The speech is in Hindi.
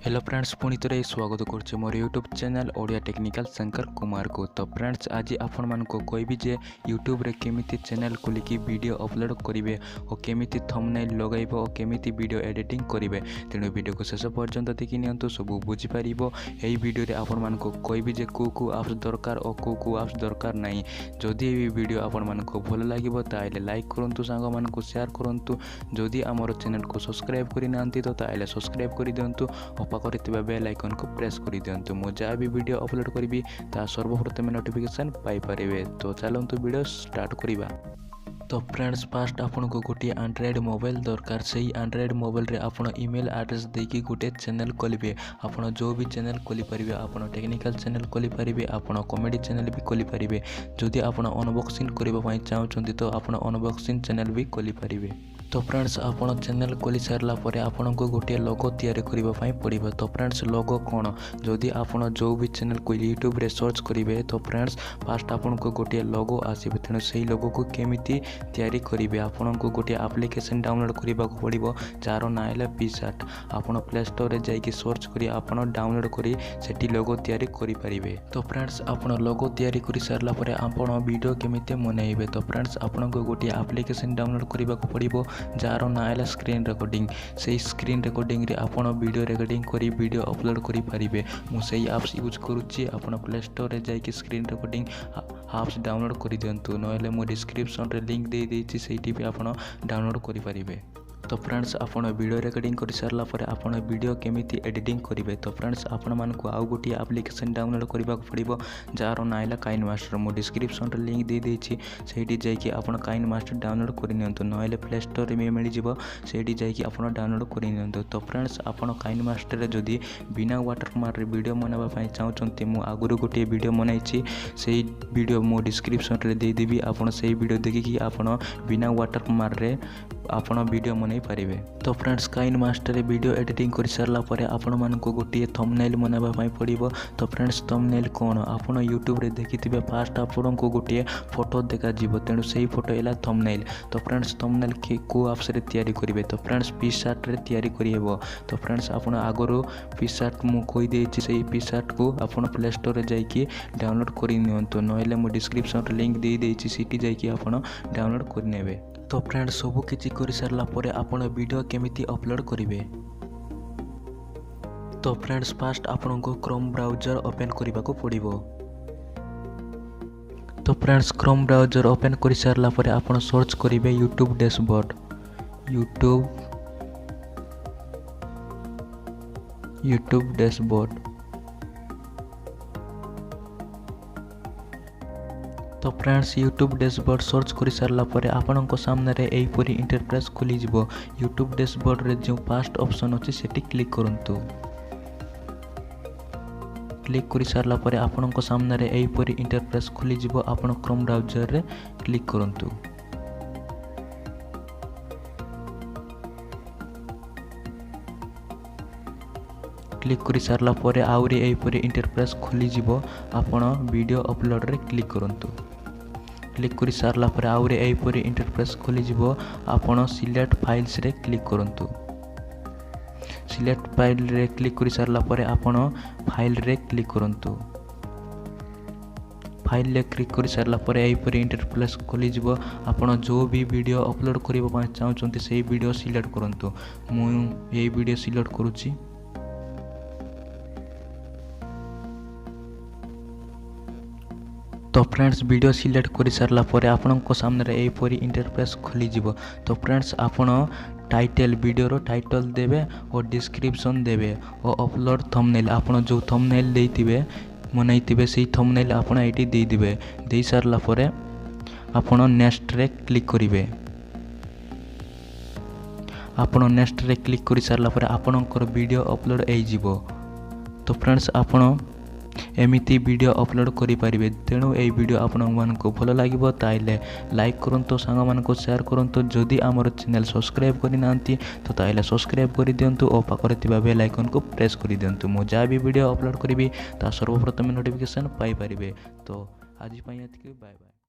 हेलो फ्रेंड्स पुणी थे स्वागत करुचे मोर YouTube channel Odia technical Shankar Kumar को। तो फ्रेंड्स आज आपण मान को कोई जे यूट्यूब रे केमिति चैनल खोलिकी वीडियो अपलोड करेंगे और केमिति थंबनेल लगाइबो और केमिति वीडियो एडिटिंग करेंगे। तेणु वीडियो को शेष पर्यंत देखि नियंतु सब बुझी पारिबो। एई वीडियो रे आपण मान को कोई जे को एप्स दरकार और को एप्स दरकार नहीं। जदि ये वीडियो आपण मान को भल लागिबो ताइले लाइक करंतु, सांग मान को शेयर करंतु। जदि हमर चैनल को सब्सक्राइब करि नांती तो ताइले सब्सक्राइब करि दियंतु और पाखरे बेल आइकन को प्रेस कर दिंतु। मु जहाँ भी वीडियो अपलोड करी ता सर्वप्रथम नोटिफिकेशन पाई पारे। तो चलतु वीडियो स्टार्ट करिबा। तो फ्रेंड्स फास्ट आपन को गोटे एंड्रॉइड मोबाइल दरकार। से एंड्रॉइड मोबाइल रे आपन ईमेल एड्रेस देकी गोटे चैनल खोलिबे। आपन जो भी चैनल खोली परिबे, आपन टेक्निकल चैनल खोली परिबे, आपन कॉमेडी चैनल भी खोली परिबे। जदि आपन अनबॉक्सिंग करबा पई चाहउछंती तो आपन अनबॉक्सिंग चैनल भी खोली परिबे। तो फ्रेंड्स आपन चैनल खोली सारला परे आपन को गोटे लोगो तैयारी करबा पई पड़िबो। तो फ्रेंड्स लोगो कोन, जदि आपन जो भी चैनल को यूट्यूब रे सर्च करिवे तो फ्रेंड्स फास्ट आपन को गोटे लोगो आसीबे। तेणु सेही लोगो को केमिति तैयारी करिवे, आपन को गोटे एप्लिकेशन डाउनलोड करबा को पड़िबो जार ना हैला PicsArt। आपन प्ले स्टोर रे जाई कि सर्च करी आपन डाउनलोड करी सेठी लोगो तैयारी करि परिबे। तो फ्रेंड्स आपन लोगो तैयारी करि सारला परे आपन वीडियो केमिति बनाइबे। तो फ्रेंड्स आपन को गोटे एप्लिकेशन डाउनलोड करबा को पड़िबो जार ना है स्क्रीन रेकॉर्डिंग। से स्क्रीन रेकॉर्डिंग रे आपन वीडियो रेकॉर्डिंग करी वीडियो अपलोड करि परिबे। मु सेही एप्स यूज करूची। आपन प्ले स्टोर रे जाई कि स्क्रीन रेकॉर्डिंग एप्स डाउनलोड करि दियंतु, नहले मु डिस्क्रिप्शन रे लिंक दे देछि, सेठी भी आपन डाउनलोड करि परिबे। तो फ्रेंड्स आपन वीडियो रेकॉर्डिंग कर सारला परे आपन वीडियो केमिति एडिटिंग करिवे। तो फ्रेंड्स आपन मान को आउ गोटे एप्लिकेशन डाउनलोड करबा को पड़िबो जार ना हैला काइनमास्टर। मु डिस्क्रिप्शन रे लिंक दे देछि, सेठी जाई कि आपन काइनमास्टर डाउनलोड करि नियंतु, नहले प्ले स्टोर रे मिलि जिवो, सेठी जाई कि आपन डाउनलोड करि नियंतु। तो फ्रेंड्स आपन काइनमास्टर रे जदि बिना वाटरमार्क रे वीडियो बनाबा पई चाहउछंती, मु आगुरु गोटे वीडियो बनाइछि, सेही वीडियो मु डिस्क्रिप्शन रे दे देबी। आपन सेही वीडियो देखि कि आपन बिना वाटरमार्क रे आपन वीडियो बनै पारिबे। तो फ्रेंड्स काइनमास्टर रे वीडियो एडिटिंग कर सारला परे आपन मान को गोटे थंबनेल बनाबा पई पड़िबो। तो फ्रेंड्स थंबनेल कोन, आपन यूट्यूब रे देखिथिबे फास्ट आपन को गोटे फोटो देखा जिवो, तेणु सेही फोटो एला थंबनेल। तो फ्रेंड्स थंबनेल के को एप्स रे तैयारी करिवे। तो फ्रेंड्स PicsArt रे तैयारी करिहेबो। तो फ्रेंड्स आपन आगरो PicsArt मु कहि देछि, सेही PicsArt को आपन प्ले स्टोर रे जाई कि डाउनलोड करि नियंतु, नहले मु डिस्क्रिप्शन रे लिंक दे देछि, सिटी जाई कि आपन डाउनलोड करि नेबे। तो फ्रेंड्स सब किछि करि सारला परे आपन वीडियो केमिति अपलोड करिवे। तो फ्रेंड्स फास्ट आपन को क्रोम ब्राउजर ओपन करबा को पड़िबो। तो फ्रेंड्स क्रोम ब्राउजर ओपन करि सारला परे आपन सर्च करिवे यूट्यूब डैशबोर्ड। YouTube dashboard. तो फ्रेंड्स यूट्यूब डैशबोर्ड सर्च कर सारला परे आपन को सामने रे एई परी इंटरफेस खुली जिवो। यूट्यूब डैशबोर्ड रे जो फास्ट ऑप्शन अछि सेटी क्लिक करंतु। क्लिक कर सारला परे आपन को सामने रे एई परी इंटरफेस खुली जिवो। आपन क्रोम ब्राउजर रे क्लिक करंतु। क्लिक कर सारला परे आउरी एई परी इंटरफेस खुली जिवो। आपन वीडियो अपलोड रे क्लिक करंतु। क्लिक कर सारला परे आउरी एई परी इंटरफेस खुली जिवो। आपन सिलेक्ट फाइल्स रे क्लिक करंतु। सिलेक्ट फाइल रे क्लिक कर सारला परे आपन फाइल रे क्लिक करंतु। फाइल रे क्लिक कर सारला परे एई परी इंटरफेस खुली जिवो। आपन जो भी वीडियो अपलोड करबा पई चाहउछंती सेही वीडियो सिलेक्ट करंतु। मु एई वीडियो सिलेक्ट करूची। तो फ्रेंड्स वीडियो सिलेक्ट कर सारला परे आपन को सामने रे एई परी इंटरफेस खुली जिवो। तो फ्रेंड्स आपन टाइटल वीडियो रो टाइटल देबे और डिस्क्रिप्शन देबे और अपलोड थंबनेल। आपन जो थंबनेल देइतिबे मनैतिबे सेही थंबनेल आपन एटी दे दिबे। देई सारला परे आपन नेक्स्ट रे क्लिक करिवे। आपन नेक्स्ट रे क्लिक कर सारला परे आपनकर वीडियो अपलोड एई जिवो। तो फ्रेंड्स आपन एमिति वीडियो अपलोड करि परिबे। तेणु एई वीडियो आपन मान को भल लागिबो ताइले लाइक करंतो, सांग मान को शेयर करंतो। जदि हमर चैनल सब्सक्राइब करि नांती तो ताइले सब्सक्राइब करि दियंतु और पाखरे थिबा बेल आइकन को प्रेस करि दियंतु। मु जा भी वीडियो अपलोड करिबी ता सर्वप्रथम नोटिफिकेशन पाई परिबे। तो आज पई एतिके, बाय बाय।